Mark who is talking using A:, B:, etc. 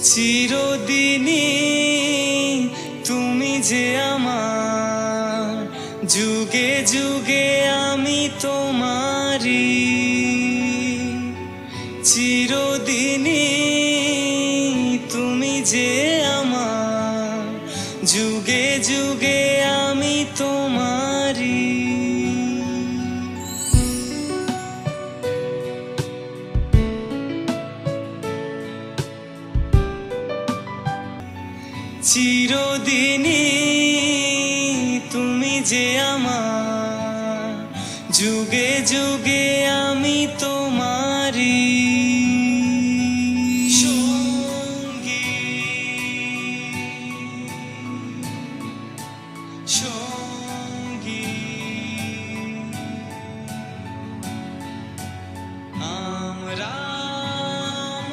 A: চিরদিনই তুমি যে আমার, যুগে যুগে আমি তোমারি। চিরদিনই তুমি যে আমার, যুগে যুগে আমি তোমারি। চিরদিনই তুমি যে আমার, যুগে যুগে আমি তো